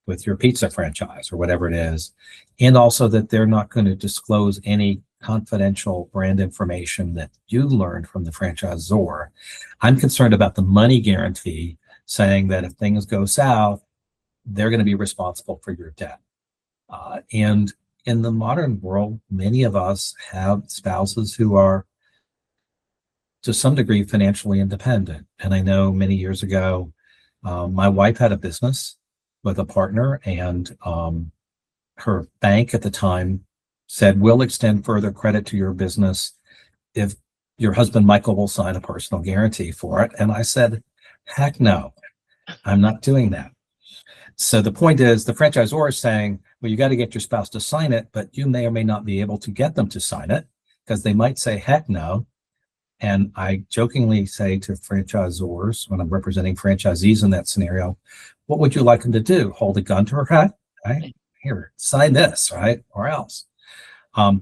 with your pizza franchise or whatever it is, and also that they're not going to disclose any confidential brand information that you learned from the franchisor. I'm concerned about the money guarantee, saying that if things go south, they're going to be responsible for your debt. And in the modern world, many of us have spouses who are to some degree financially independent. And I know many years ago, my wife had a business with a partner, and her bank at the time said, we'll extend further credit to your business if your husband, Michael, will sign a personal guarantee for it. And I said, heck no, I'm not doing that. So the point is, the franchisor is saying, well, you got to get your spouse to sign it, but you may or may not be able to get them to sign it because they might say, heck no. And I jokingly say to franchisors when I'm representing franchisees in that scenario, what would you like them to do? Hold a gun to her head, right? Here, sign this, right? Or else.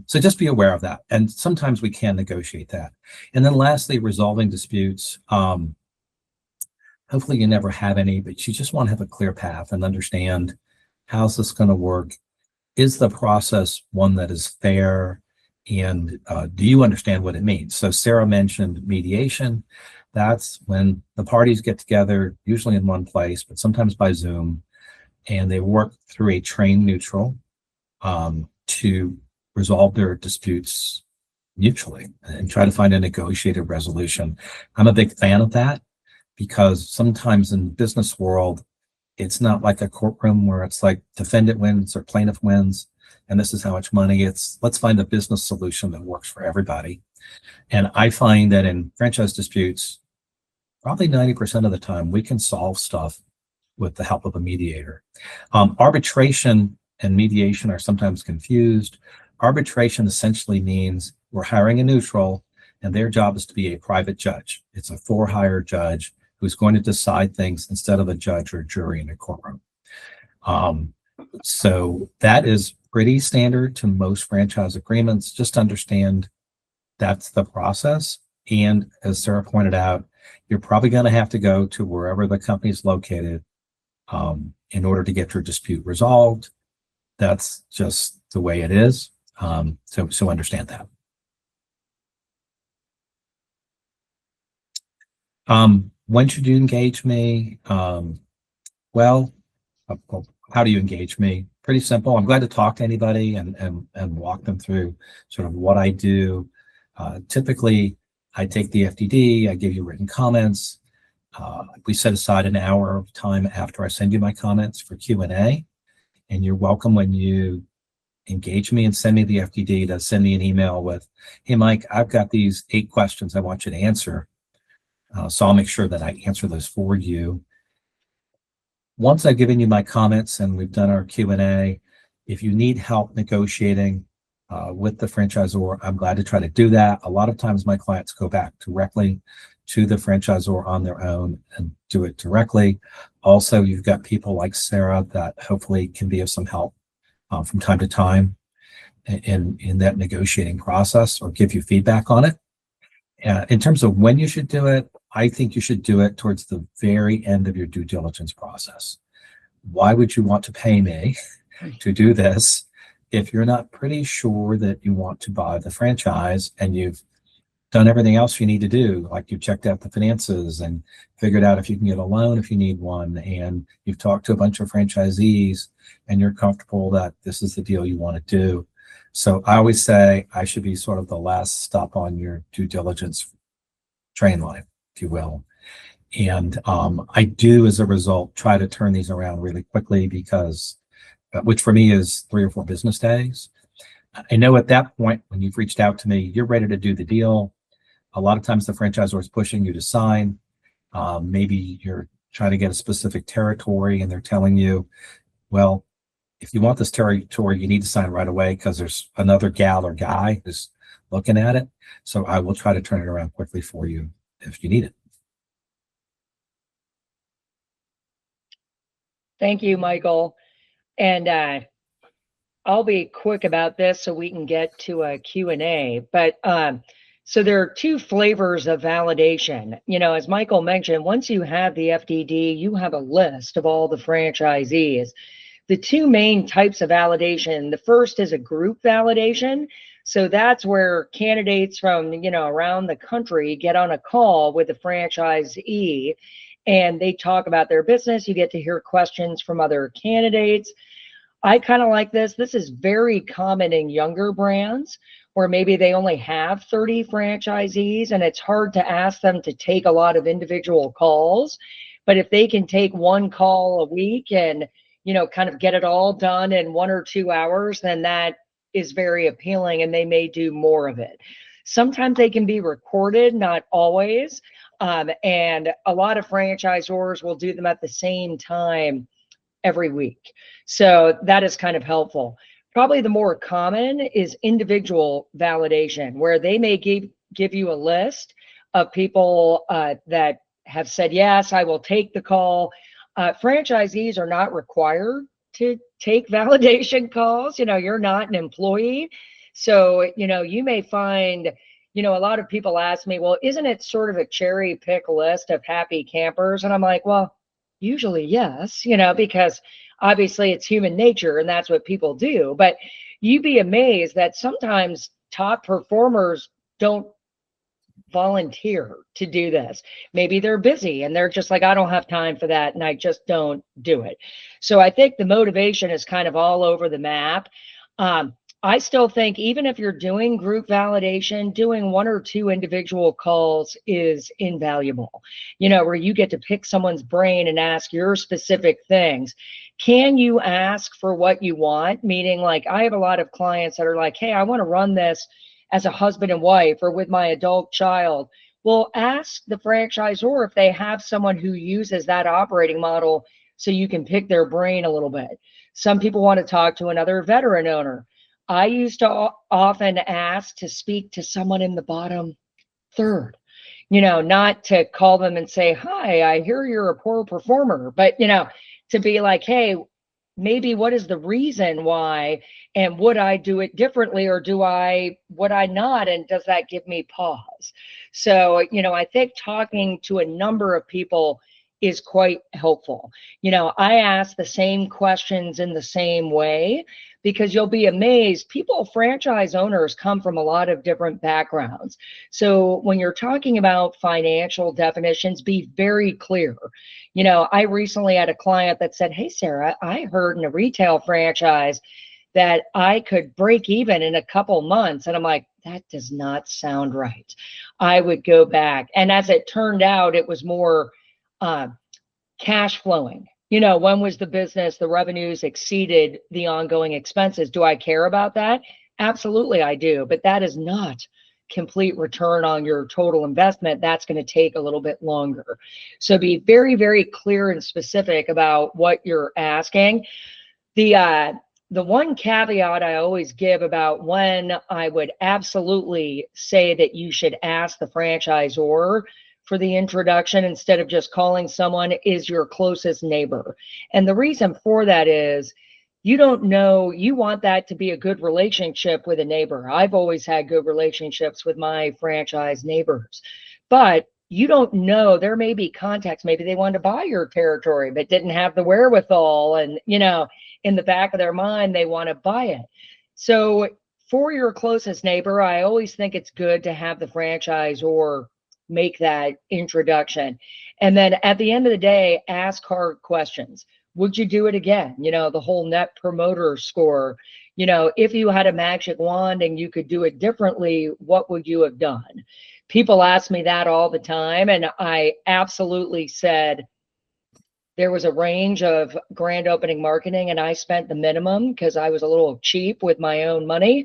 So just be aware of that. And sometimes we can negotiate that. And then lastly, resolving disputes. Hopefully you never have any, but you just want to have a clear path and understand, how's this going to work? Is the process one that is fair? And do you understand what it means? So Sarah mentioned mediation. That's when the parties get together, usually in one place, but sometimes by Zoom, and they work through a trained neutral to resolve their disputes mutually and try to find a negotiated resolution. I'm a big fan of that because sometimes in the business world, it's not like a courtroom where it's like defendant wins or plaintiff wins, and this is how much money. It's let's find a business solution that works for everybody. And I find that in franchise disputes, probably 90% of the time, we can solve stuff with the help of a mediator. Arbitration and mediation are sometimes confused. Arbitration essentially means we're hiring a neutral, and their job is to be a private judge. It's a for-hire judge who's going to decide things instead of a judge or jury in a courtroom. So that is pretty standard to most franchise agreements. Just understand that's the process. And as Sarah pointed out, you're probably going to have to go to wherever the company is located in order to get your dispute resolved. That's just the way it is. So understand that. When should you engage me? Well, how do you engage me? Pretty simple. I'm glad to talk to anybody and walk them through sort of what I do. Typically, I take the FDD, I give you written comments. We set aside an hour of time after I send you my comments for Q&A, and you're welcome when you engage me and send me the FDD to send me an email with, hey, Mike, I've got these 8 questions I want you to answer. So I'll make sure that I answer those for you. Once I've given you my comments and we've done our Q&A, if you need help negotiating with the franchisor, I'm glad to try to do that. A lot of times my clients go back directly to the franchisor on their own and do it directly. Also, you've got people like Sarah that hopefully can be of some help from time to time in that negotiating process or give you feedback on it. In terms of when you should do it, I think you should do it towards the very end of your due diligence process. Why would you want to pay me to do this if you're not pretty sure that you want to buy the franchise and you've done everything else you need to do, like you've checked out the finances and figured out if you can get a loan if you need one, and you've talked to a bunch of franchisees and you're comfortable that this is the deal you want to do. So I always say I should be sort of the last stop on your due diligence train line, if you will. And I do, as a result, try to turn these around really quickly because, which for me is 3 or 4 business days. I know at that point, when you've reached out to me, you're ready to do the deal. A lot of times the franchisor is pushing you to sign. Maybe you're trying to get a specific territory and they're telling you, well, if you want this territory, you need to sign right away because there's another gal or guy who's looking at it. So I will try to turn it around quickly for you if you need it. Thank you, Michael. And I'll be quick about this so we can get to a Q&A. But so there are 2 flavors of validation. You know, as Michael mentioned, once you have the FDD, you have a list of all the franchisees. the two main types of validation. The first is a group validation. So that's where candidates from, around the country get on a call with a franchisee and they talk about their business. You get to hear questions from other candidates. I kind of like this. This is very common in younger brands where maybe they only have 30 franchisees and it's hard to ask them to take a lot of individual calls. But if they can take one call a week and, kind of get it all done in 1 or 2 hours, then that is very appealing and they may do more of it. Sometimes they can be recorded, not always. And a lot of franchisors will do them at the same time every week. So that is kind of helpful. Probably the more common is individual validation, where they may give you a list of people that have said, yes, I will take the call. Franchisees are not required to take validation calls. You're not an employee. So, you may find, a lot of people ask me, well, isn't it sort of a cherry pick list of happy campers? And I'm like, well, usually yes, because obviously it's human nature and that's what people do. But you'd be amazed that sometimes top performers don't volunteer to do this. Maybe they're busy and they're just like, I don't have time for that, and I just don't do it. So I think the motivation is kind of all over the map. I still think even if you're doing group validation, doing 1 or 2 individual calls is invaluable, where you get to pick someone's brain and ask your specific things. Can you ask for what you want? Meaning, like, I have a lot of clients that are like, hey, I want to run this as a husband and wife or with my adult child. Well, ask the franchisor if they have someone who uses that operating model so you can pick their brain a little bit. Some people want to talk to another veteran owner. I used to often ask to speak to someone in the bottom third, not to call them and say, hi, I hear you're a poor performer, but, to be like, hey, maybe what is the reason why, and would I do it differently, or would I not? And does that give me pause? So, I think talking to a number of people is quite helpful. I ask the same questions in the same way, because you'll be amazed. Franchise owners come from a lot of different backgrounds. So when you're talking about financial definitions, be very clear. I recently had a client that said, hey, Sarah, I heard in a retail franchise that I could break even in a couple months. And I'm like, that does not sound right. I would go back. And as it turned out, it was more cash flowing. When was the revenues exceeded the ongoing expenses? Do I care about that? Absolutely, I do. But that is not complete return on your total investment. That's going to take a little bit longer. So be very, very clear and specific about what you're asking. The one caveat I always give about when I would absolutely say that you should ask the franchisor for the introduction instead of just calling someone is your closest neighbor. And the reason for that is you don't know, you want that to be a good relationship with a neighbor. I've always had good relationships with my franchise neighbors, but you don't know, there may be contacts, maybe they wanted to buy your territory but didn't have the wherewithal, and in the back of their mind they want to buy it. So for your closest neighbor, I always think it's good to have the franchisor make that introduction. And then at the end of the day, ask hard questions. Would you do it again? The whole net promoter score. If you had a magic wand and you could do it differently, what would you have done? People ask me that all the time. And I absolutely said there was a range of grand opening marketing and I spent the minimum because I was a little cheap with my own money.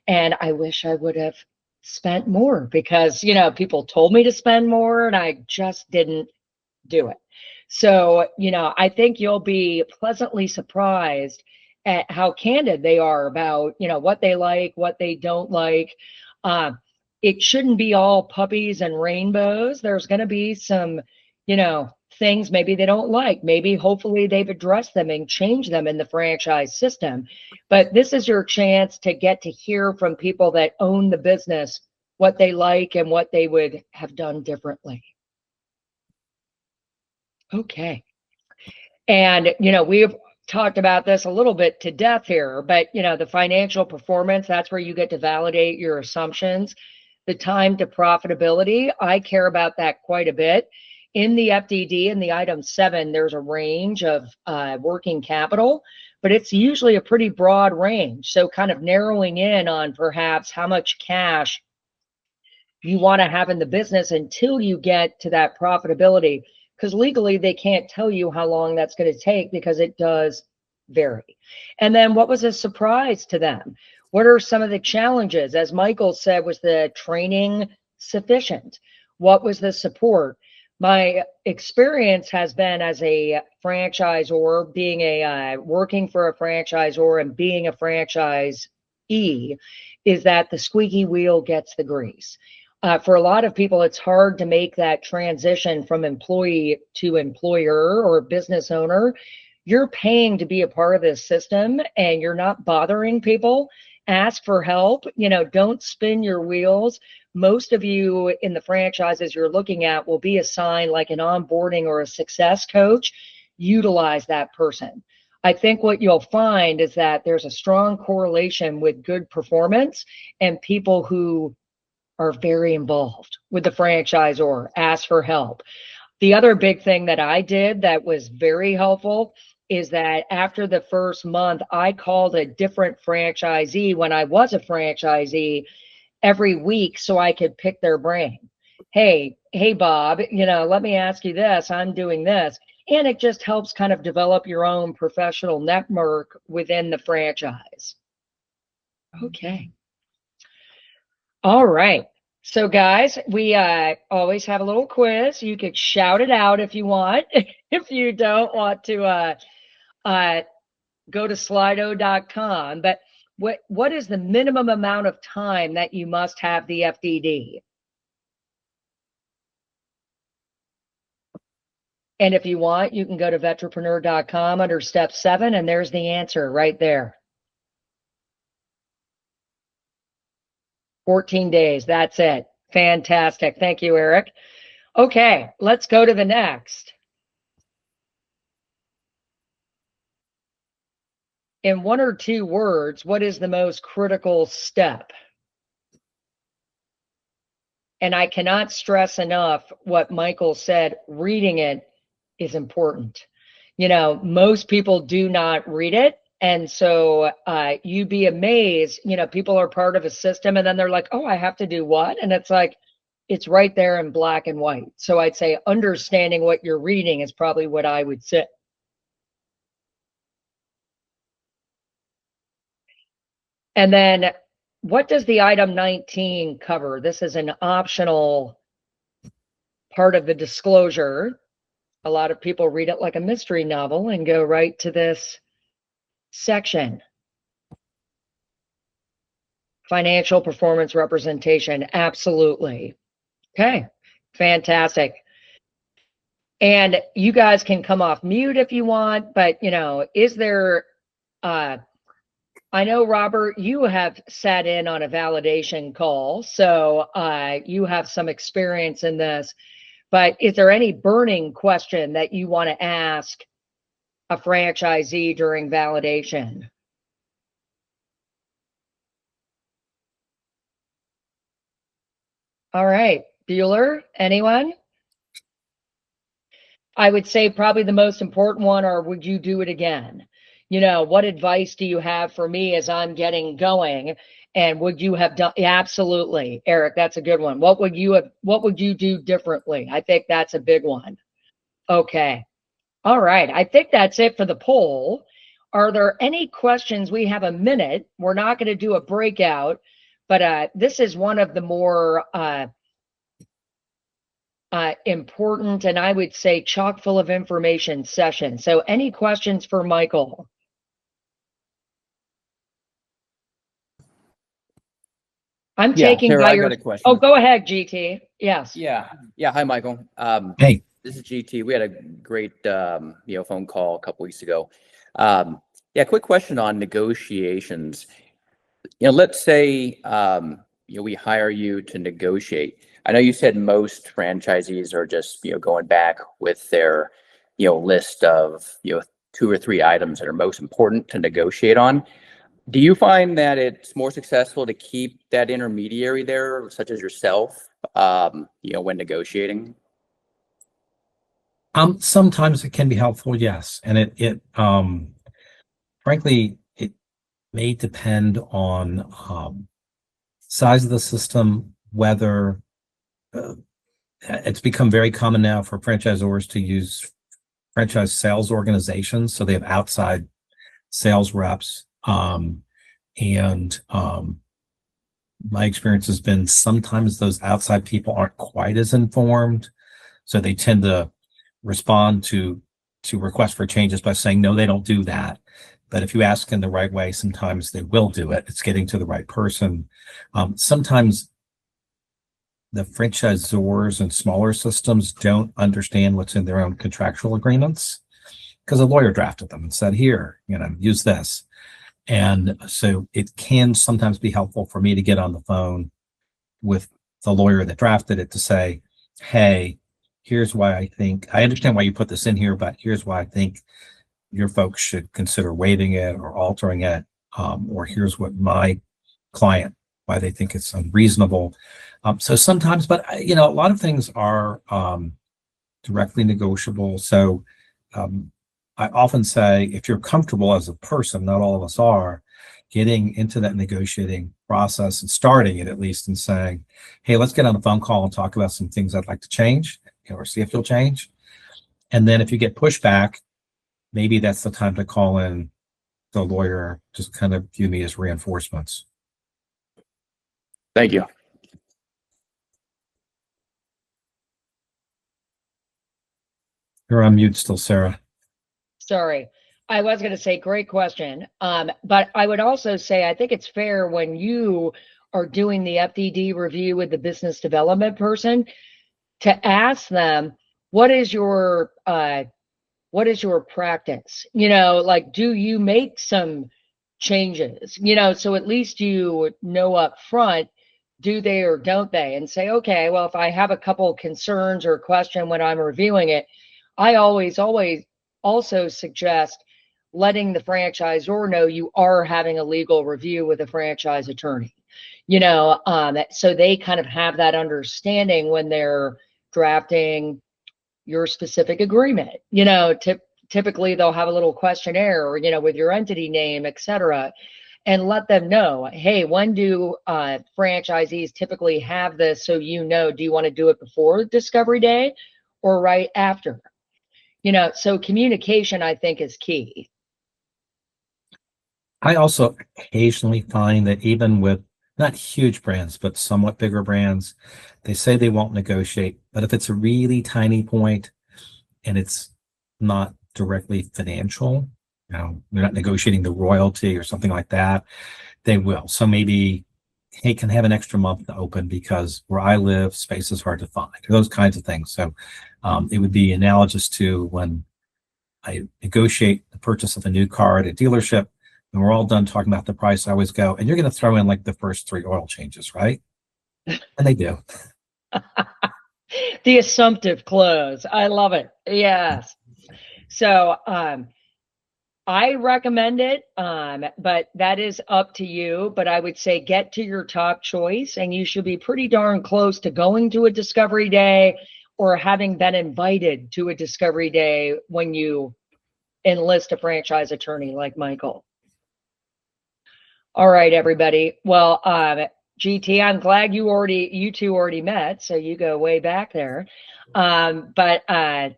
And I wish I would have spent more because, people told me to spend more and I just didn't do it. So, I think you'll be pleasantly surprised at how candid they are about, what they like, what they don't like. It shouldn't be all puppies and rainbows. There's going to be some, things maybe they don't like. Maybe hopefully they've addressed them and changed them in the franchise system. But this is your chance to get to hear from people that own the business what they like and what they would have done differently. Okay. And, talked about this a little bit to death here, but the financial performance, that's where you get to validate your assumptions. The time to profitability, I care about that quite a bit. In the FDD in the item 7, there's a range of working capital, but it's usually a pretty broad range. So kind of narrowing in on perhaps how much cash you want to have in the business until you get to that profitability, because legally they can't tell you how long that's going to take because it does vary. And then what was a surprise to them? What are some of the challenges? As Michael said, was the training sufficient? What was the support? My experience has been as a franchisor, being a working for a franchisor and being a franchisee, is that the squeaky wheel gets the grease. For a lot of people, it's hard to make that transition from employee to employer or business owner. You're paying to be a part of this system and you're not bothering people. Ask for help. Don't spin your wheels. Most of you in the franchises you're looking at will be assigned like an onboarding or a success coach. Utilize that person. I think what you'll find is that there's a strong correlation with good performance and people who are very involved with the franchisor. Ask for help. The other big thing that I did that was very helpful is that after the first month, I called a different franchisee when I was a franchisee every week so I could pick their brain. Hey, Bob, let me ask you this. I'm doing this. And it just helps kind of develop your own professional network within the franchise. Okay. All right. So guys, we always have a little quiz. You could shout it out if you want. If you don't want to go to slido.com. But what is the minimum amount of time that you must have the FDD? And if you want, you can go to vetrepreneur.com under step 7, and there's the answer right there. 14 days. That's it. Fantastic. Thank you, Eric. Okay, let's go to the next. In 1 or 2 words, what is the most critical step? And I cannot stress enough what Michael said, reading it is important. Most people do not read it. And so you'd be amazed, people are part of a system and then they're like, oh, I have to do what? And it's like, it's right there in black and white. So I'd say understanding what you're reading is probably what I would say. And then what does the item 19 cover? This is an optional part of the disclosure. A lot of people read it like a mystery novel and go right to this section. Financial performance representation, absolutely. Okay, fantastic. And you guys can come off mute if you want, but is there, I know, Robert, you have sat in on a validation call, so you have some experience in this, but is there any burning question that you want to ask a franchisee during validation? All right, Bueller, anyone? I would say probably the most important one, or would you do it again? What advice do you have for me as I'm getting going? And would you have done? Yeah, absolutely, Eric, that's a good one. What would you do differently? I think that's a big one. Okay. All right. I think that's it for the poll. Are there any questions? We have a minute. We're not going to do a breakout, but this is one of the more important, and I would say chock full of information session. So any questions for Michael? I'm taking Sarah, by I got a question. Oh, go ahead, GT. Yes. Yeah. Hi, Michael. Hey, This is GT. We had a great, phone call a couple weeks ago. Quick question on negotiations. Let's say, we hire you to negotiate. I know you said most franchisees are just, going back with their, list of, 2 or 3 items that are most important to negotiate on. Do you find that it's more successful to keep that intermediary there, such as yourself, when negotiating? Sometimes it can be helpful, yes. And frankly, it may depend on size of the system, whether it's become very common now for franchisors to use franchise sales organizations. So they have outside sales reps. My experience has been sometimes those outside people aren't quite as informed. So they tend to respond to requests for changes by saying, no, they don't do that. But if you ask in the right way, sometimes they will do it. It's getting to the right person. Sometimes the franchisors and smaller systems don't understand what's in their own contractual agreements because a lawyer drafted them and said, here, use this. And so it can sometimes be helpful for me to get on the phone with the lawyer that drafted it to say, hey, here's why I understand why you put this in here, but here's why I think your folks should consider waiving it or altering it. Or here's what my client, why they think it's unreasonable. So sometimes, but a lot of things are directly negotiable. So I often say, if you're comfortable as a person, not all of us are, getting into that negotiating process and starting it at least and saying, hey, let's get on a phone call and talk about some things I'd like to change, or see if you'll change. And then if you get pushback, maybe that's the time to call in the lawyer, just kind of view me as reinforcements. Thank you. You're on mute still, Sarah. Sorry. I was going to say, great question. But I would also say, I think it's fair when you are doing the FDD review with the business development person to ask them, what is your practice? Like, do you make some changes? So at least you know up front, do they or don't they? And say, okay, well, if I have a couple concerns or question when I'm reviewing it, I always also suggest letting the franchisor know you are having a legal review with a franchise attorney, so they kind of have that understanding when they're drafting your specific agreement. Typically they'll have a little questionnaire, or, with your entity name, etc., and let them know, hey, when do franchisees typically have this? So, do you want to do it before discovery day or right after? So communication, I think, is key. I also occasionally find that even with not huge brands, but somewhat bigger brands, they say they won't negotiate. But if it's a really tiny point and it's not directly financial, they're not negotiating the royalty or something like that, they will. So maybe, hey, can have an extra month to open because where I live, space is hard to find, those kinds of things. So it would be analogous to when I negotiate the purchase of a new car at a dealership, and we're all done talking about the price. I always go, and you're going to throw in like the first 3 oil changes, right? And they do. The assumptive close. I love it. Yes. So I recommend it, but that is up to you. But I would say get to your top choice, and you should be pretty darn close to going to a discovery day or having been invited to a discovery day when you enlist a franchise attorney like Michael. All right, everybody. Well, GT, I'm glad you two already met, so you go way back there. But I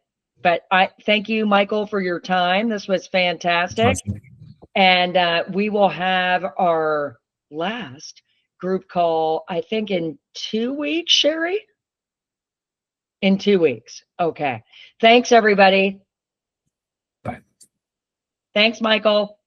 thank you, Michael, for your time. This was fantastic. And we will have our last group call, I think, in 2 weeks, Sherry? In 2 weeks. Okay. Thanks, everybody. Bye. Thanks, Michael.